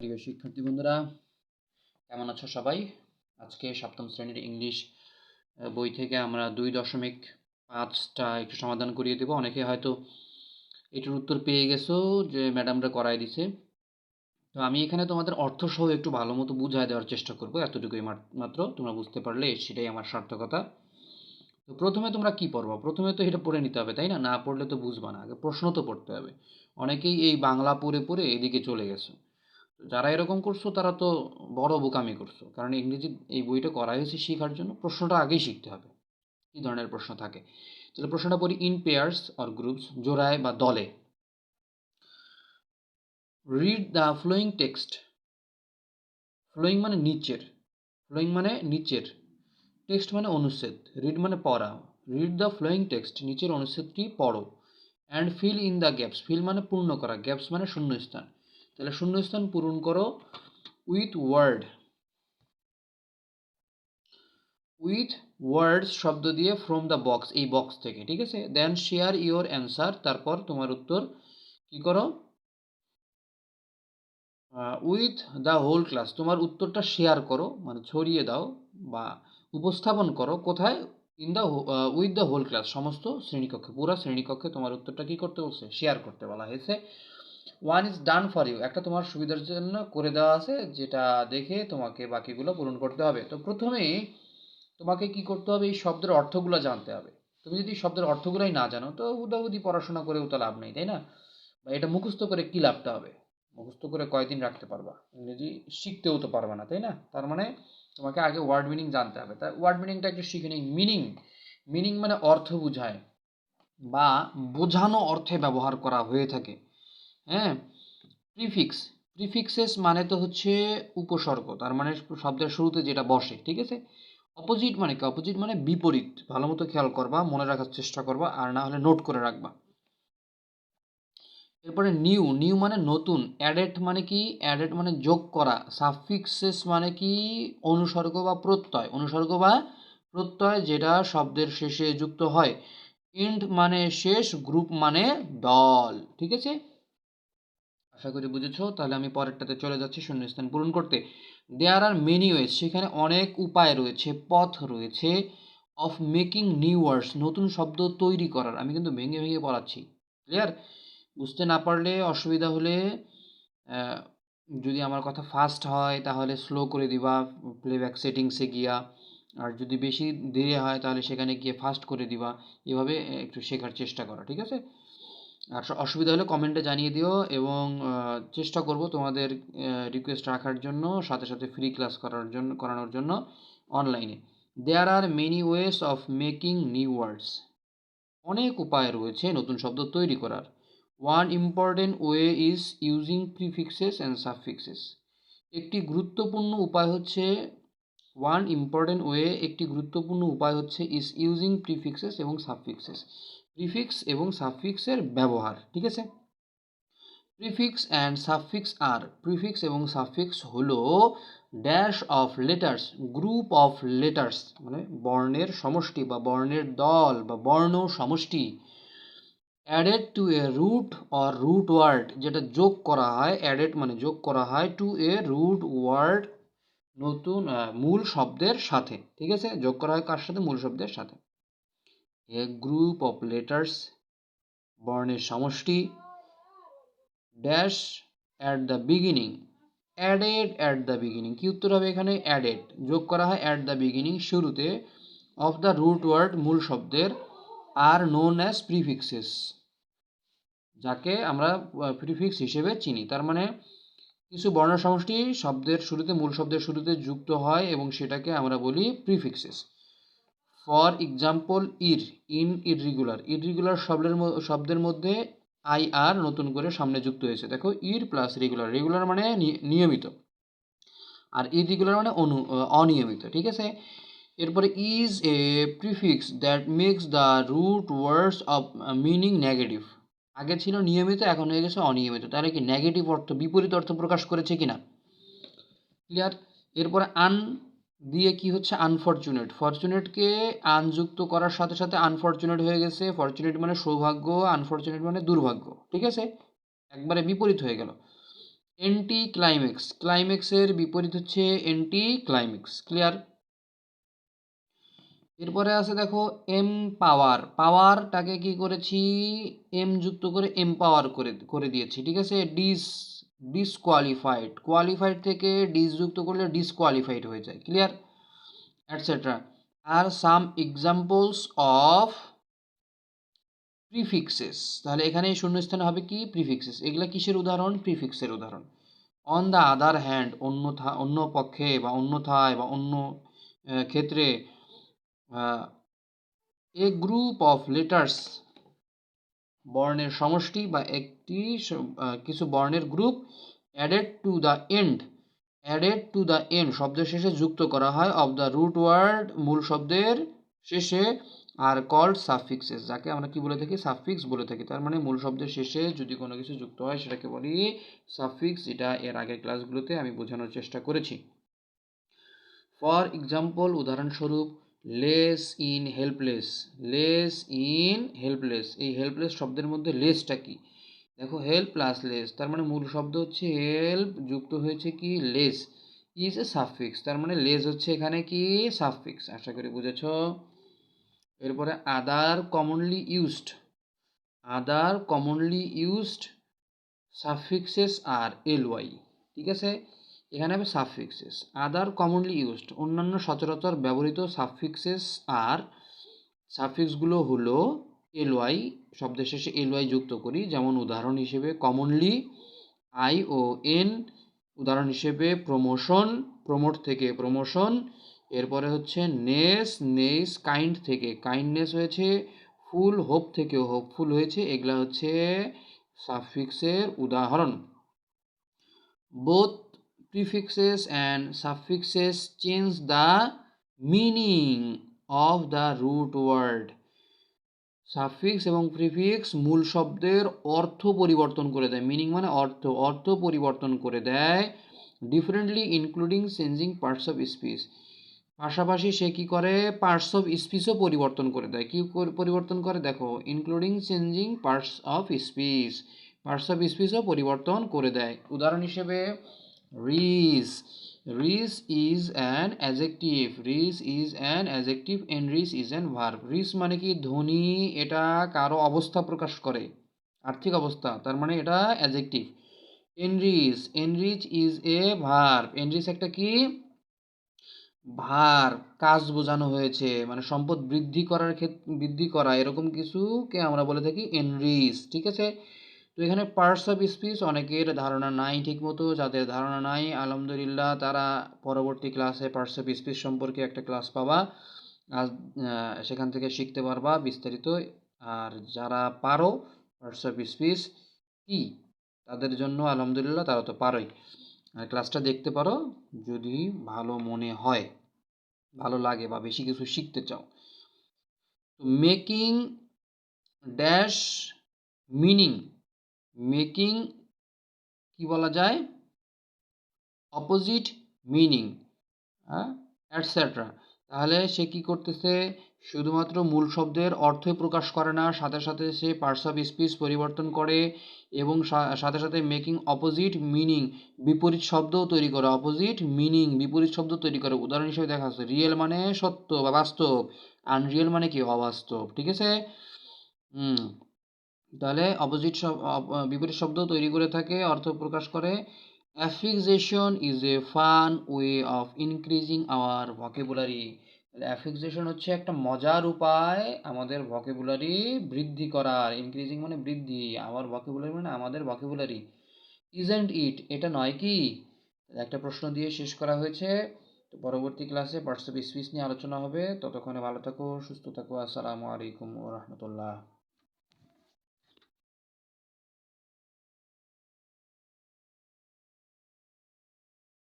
প্রিয় শিক্ষার্থী বন্ধুরা, কেমন আছো সবাই? আজকে সপ্তম শ্রেণীর ইংলিশ বই থেকে আমরা 2.5টা একটু সমাধান করিয়ে দেব। অনেকে হয়তো এটার উত্তর পেয়ে গেছো যে ম্যাডামরা করায় দিছে। তো আমি এখানে তোমাদের অর্থ সহ একটু ভালো মতো বুঝায় দেওয়ার চেষ্টা করব, এতটুকুই মাত্র। তোমরা বুঝতে পারলে সেটাই আমার সার্থকতা। তো প্রথমে তোমরা কি পড়বা? প্রথমে তো এটা পড়ে নিতে হবে, তাই না? না পড়লে তো বুঝবা না। আগে প্রশ্ন তো পড়তে হবে। অনেকেই এই বাংলা পড়ে পড়ে এদিকে চলে গেছো। যারা এরকম করছো তারা তো বড় বোকামি করছো, কারণ ইংরেজি এই বইটা করা হয়েছে শেখার জন্য। প্রশ্নটা আগেই শিখতে হবে কি ধরনের প্রশ্ন থাকে। তাহলে প্রশ্নটা পড়ি, ইন পেয়ার্স অর গ্রুপস, জোড়ায় বা দলে। Read the following text. Following মানে নিচের, ফ্লোয়িং মানে নিচের, টেক্সট মানে অনুচ্ছেদ, রিড মানে পড়া। রিড দ্য ফ্লোয়িং টেক্সট, নিচের অনুচ্ছেদটি পড়ো। And fill in the gaps, fill মানে পূর্ণ করা, গ্যাপস মানে শূন্যস্থান। তাহলে শূন্যস্থান পূরণ করো উইথ ওয়ার্ড, উইথ ওয়ার্ডস শব্দ দিয়ে, ফ্রম দ্য বক্স, এই বক্স থেকে, ঠিক আছে। দেন শেয়ার ইওর অ্যান্সার, তারপর তোমার উত্তর কি করো, উইথ দ্য হোল ক্লাস, তোমার উত্তরটা শেয়ার করো, মানে ছড়িয়ে দাও বা উপস্থাপন করো। কোথায়? In the with the whole class, সমস্ত শ্রেণীকক্ষে, পুরো শ্রেণীকক্ষে তোমার উত্তরটা কি করতে বলছে? শেয়ার করতে বলা হয়েছে। One is done for you, একটা তোমার সুবিধার জন্য করে দেওয়া আছে, যেটা দেখে তোমাকে বাকিগুলো পূরণ করতে হবে। তো প্রথমেই তোমাকে কি করতে হবে? এই শব্দের অর্থগুলো জানতে হবে। তুমি যদি শব্দের অর্থগুলোই না জানো তো হুদাহুদি পড়াশোনা করেও তো লাভ নেই, তাই না? বা এটা মুখস্থ করে কি লাভটা হবে? মুখস্থ করে কয়দিন রাখতে পারবা? ইংরেজি শিখতেও তো পারবা না, তাই না? তার মানে তোমাকে আগে ওয়ার্ড মিনিং জানতে হবে। তাই ওয়ার্ড মিনিংটা একটু শিখে নিই। মিনিং, মিনিং মানে অর্থ বোঝায় বা বোঝানো অর্থে ব্যবহার করা হয়ে থাকে। হ্যাঁ। প্রিফিক্স, প্রিফিক্সেস মানে তো হচ্ছে উপসর্গ, তার মানে শব্দের শুরুতে যেটা বসে, ঠিক আছে। অপোজিট মানে কি? অপোজিট মানে বিপরীত। ভালো মতো খেয়াল করবা, মনে রাখার চেষ্টা করবা, আর না হলে নোট করে রাখবা। এরপরে নিউ, নিউ মানে নতুন। অ্যাডেড মানে কি? অ্যাডেড মানে যোগ করা। সাফিক্সেস মানে কি? অনুসর্গ বা প্রত্যয়, অনুসর্গ বা প্রত্যয় যেটা শব্দের শেষে যুক্ত হয়। ইন্ড মানে শেষ, গ্রুপ মানে দল, ঠিক আছে। আশা করি বুঝেছো। তাহলে আমি পরেরটাতে চলে যাচ্ছি শূন্যস্থান পূরণ করতে। দেয়ার আর মেনি ওয়েজ, সেখানে অনেক উপায় রয়েছে, পথ রয়েছে। অফ মেকিং নিউ ওয়ার্ডস, নতুন শব্দ তৈরি করার। আমি কিন্তু ভেঙে ভেঙে পড়াচ্ছি, ক্লিয়ার? বুঝতে না পারলে, অসুবিধা হলে আহ, যদি আমার কথা ফাস্ট হয় তাহলে স্লো করে দিবা প্লেব্যাক সেটিংসে গিয়া, আর যদি বেশি দেরি হয় তাহলে সেখানে গিয়ে ফাস্ট করে দিবা। এভাবে একটু শেখার চেষ্টা করা, ঠিক আছে। আর অসুবিধা হলে কমেন্টে জানিয়ে দিও, এবং চেষ্টা করব তোমাদের রিকোয়েস্ট রাখার জন্য, সাথে সাথে ফ্রি ক্লাস করানোর জন্য অনলাইনে। There are many ways of making new words, অনেক উপায় রয়েছে নতুন শব্দ তৈরি করার। One important way is using prefixes and suffixes, একটি গুরুত্বপূর্ণ উপায় হচ্ছে, ওয়ান ইম্পর্টেন্ট ওয়ে, একটি গুরুত্বপূর্ণ উপায় হচ্ছে, ইজ ইউজিং প্রিফিক্সেস এবং সাফিক্সেস, প্রিফিক্স এবং সাফিক্সের ব্যবহার, ঠিক আছে। প্রিফিক্স অ্যান্ড সাফিক্স আর, প্রিফিক্স এবং সাফিক্স হলো dash of letters, group of letters, মানে বর্ণের সমষ্টি বা বর্ণের দল বা বর্ণ সমষ্টি। Added to a root or root word, যেটা যোগ করা হয়, অ্যাডেড মানে যোগ করা হয়, টু এ রুট ওয়ার্ড, নতুন মূল শব্দের সাথে, ঠিক আছে। যোগ করা হয় কার সাথে? মূল শব্দের সাথে। এ গ্রুপ অফ লেটার্স, বর্ণের সমষ্টি, dash at the beginning, added at the beginning, কি উত্তর হবে এখানে? অ্যাডেড, যোগ করা হয় অ্যাট দ্য বিগিনিং, শুরুতে, অফ দ্য রুট ওয়ার্ড, মূল শব্দের, আর নোন অ্যাজ প্রিফিক্সেস, যাকে আমরা প্রিফিক্স হিসেবে চিনি। তার মানে কিছু বর্ণ সমষ্টি শব্দের শুরুতে, মূল শব্দের শুরুতে যুক্ত হয় এবং সেটাকে আমরা বলি প্রিফিক্সেস। ফর এক্সাম্পল, ইর, ইন ইররিগুলার, ইররিগুলার শব্দের মধ্যে আই আর নতুন করে সামনে যুক্ত হয়েছে। দেখো, ইর প্লাস রেগুলার, রেগুলার মানে নিয়মিত, আর ইররিগুলার মানে অনিয়মিত, ঠিক আছে। এরপরে is a prefix that makes the root words of meaning negative, আগে ছিল নিয়মিত, এখন হয়ে গেছে অনিয়মিত, তাহলে কি নেগেটিভ অর্থ, বিপরীত অর্থ প্রকাশ করেছে কিনা? ক্লিয়ার। এরপরে আন দিয়ে কি হচ্ছে? আনফরচুনেট, ফরচুনেটকে আনযুক্ত করার সাথে সাথে আনফরচুনেট হয়ে গেছে। ফরচুনেট মানে সৌভাগ্য, আনফরচুনেট মানে দুর্ভাগ্য, ঠিক আছে, একবারে বিপরীত হয়ে গেল। এন্টি ক্লাইম্যাক্স, ক্লাইম্যাক্সের বিপরীত হচ্ছে এন্টি ক্লাইম্যাক্স। ক্লিয়ার? এরপরে আছে দেখো এমপাওয়ার, পাওয়ারটাকে কি করেছি, এম যুক্ত করে এমপাওয়ার করে দিয়েছি, ঠিক আছে। ডিসকোয়ালিফাইড, কোয়ালিফাইড থেকে ডিস যুক্ত করলে ডিসকোয়ালিফাইড হয়ে যায়। ক্লিয়ার? অ্যাটসেট্রা। আর সাম এক্সাম্পলস অফ প্রিফিক্সেস, তাহলে এখানে শূন্যস্থানে হবে কি প্রিফিক্সেস। এগুলা কিসের উদাহরণ? প্রিফিক্সের উদাহরণ। অন দ্য আদার হ্যান্ড, অন্য পক্ষে বা অন্যথায় বা অন্য ক্ষেত্রে, এ গ্রুপ অফ লেটার্স, বর্ণের সমষ্টি বা কিছু বর্ণের group, added to the end শব্দের শেষে যুক্ত করা হয়, অফ দ্য রুট ওয়ার্ড মূল শব্দের শেষে, আর কল্ড সাফিক্সেস, যাকে আমরা কি বলে থাকি, সাফিক্স বলে থাকি। তার মানে মূল শব্দের শেষে যদি কোনো কিছু যুক্ত হয় সেটাকে বলি সাফিক্স, যেটা এর আগের ক্লাসগুলোতে আমি বোঝানোর চেষ্টা করেছি। ফর এক্সাম্পল, উদাহরণস্বরূপ, less in helpless, less in helpless, এই হেল্পলেস শব্দের মধ্যে লেসটা কি, দেখো হেল্প প্লাস লেস, তার মানে মূল শব্দ হচ্ছে হেল্প, যুক্ত হয়েছে কি লেস, ইজ এ সাফিক্স, তার মানে লেস হচ্ছে এখানে কি সাফিক্স। আশা করি বুঝেছ। এরপরে আদার কমনলি ইউজড সাফিক্সেস আর এলওয়াই, ঠিক আছে। এখানে হবে সাফিক্সেস, আদার কমনলি ইউজড, অন্যান্য সচরাচর ব্যবহৃত সাফিক্সেস আর, সাফিক্সগুলো হলো এলওয়াই, শব্দের শেষে এলওয়াই যুক্ত করি, যেমন উদাহরণ হিসেবে কমনলি, আই ও এন, উদাহরণ হিসেবে প্রমোশন, প্রমোট থেকে প্রমোশন, এরপরে হচ্ছে নেস কাইন্ড থেকে কাইন্ডনেস হয়েছে, ফুল হোপ থেকেও হোপফুল হয়েছে, এগুলা হচ্ছে সাফিক্সের উদাহরণ। Both prefixes and suffixes change the meaning of the root word, suffix এবং প্রিফিক্স মূল শব্দের অর্থ পরিবর্তন করে দেয়, মিনিং মানে অর্থ পরিবর্তন করে দেয়, differently including changing parts of speech, পাশাপাশি সে কি করে পার্টস অফ স্পিচও পরিবর্তন করে দেয়। কি পরিবর্তন করে দেখো, including changing parts of speech, parts of স্পিচও পরিবর্তন করে দেয়। উদাহরণ হিসেবে rich, rich is an adjective enrich is an verb. Rich মানে কি ধনী, এটা কারো অবস্থা প্রকাশ করে, আর্থিক অবস্থা, তার মানে এটা adjective. Enrich is a verb, enrich একটা কি কাজ বোঝানো হয়েছে, মানে সম্পদ বৃদ্ধি করা এরকম কিছুকে আমরা বলে থাকি এনরিচ, ঠিক আছে। তো এখানে পার্টস অফ স্পিচ অনেকের ধারণা নাই ঠিকমতো, যাদের ধারণা নাই আলহামদুলিল্লাহ তারা পরবর্তী ক্লাসে পার্টস অফ স্পিচ সম্পর্কে একটা ক্লাস পাবা, আজ সেখান থেকে শিখতে পারবা বিস্তারিত। আর যারা পারো পার্টস অফ স্পিচ কি, তাদের জন্য আলহামদুলিল্লাহ, তারা তো পারোই, ক্লাসটা দেখতে পারো যদি ভালো মনে হয়, ভালো লাগে বা বেশি কিছু শিখতে চাও। তো মেকিং ড্যাশ মিনিং, মেকিং কি বলা যায়, অপোজিট মিনিং, অ্যাটসেট্রা। তাহলে সে কি করতেছে, শুধুমাত্র মূল শব্দের অর্থই প্রকাশ করে না, সাথে সাথে সে পার্টস অফ স্পিচ পরিবর্তন করে, এবং সাথে সাথে মেকিং অপোজিট মিনিং, বিপরীত শব্দও তৈরি করে, অপোজিট মিনিং বিপরীত শব্দ তৈরি করে। উদাহরণ হিসেবে দেখা যাচ্ছে রিয়েল মানে সত্য বা বাস্তব, আনরিয়েল মানে কি অবাস্তব, ঠিক আছে। তাহলে বিপরীত শব্দ তৈরি করে থাকে, অর্থ প্রকাশ করে। Affixation is a fun way of increasing our vocabulary, affixation হচ্ছে একটা মজার উপায় আমাদের ভকেবুলারি বৃদ্ধি করার, ইনক্রিজিং মানে বৃদ্ধি, আওয়ার ভকেবুলারি মানে আমাদের ভকেবুলারি, ইজন্ট ইট এটা নয় কি, একটা প্রশ্ন দিয়ে শেষ করা হয়েছে। তো পরবর্তী ক্লাসে পার্টস অফ স্পিচ নিয়ে আলোচনা হবে, ততক্ষণে ভালো থাকো, সুস্থ থাকো, আসসালামু আলাইকুম ওয়া রাহমাতুল্লাহ।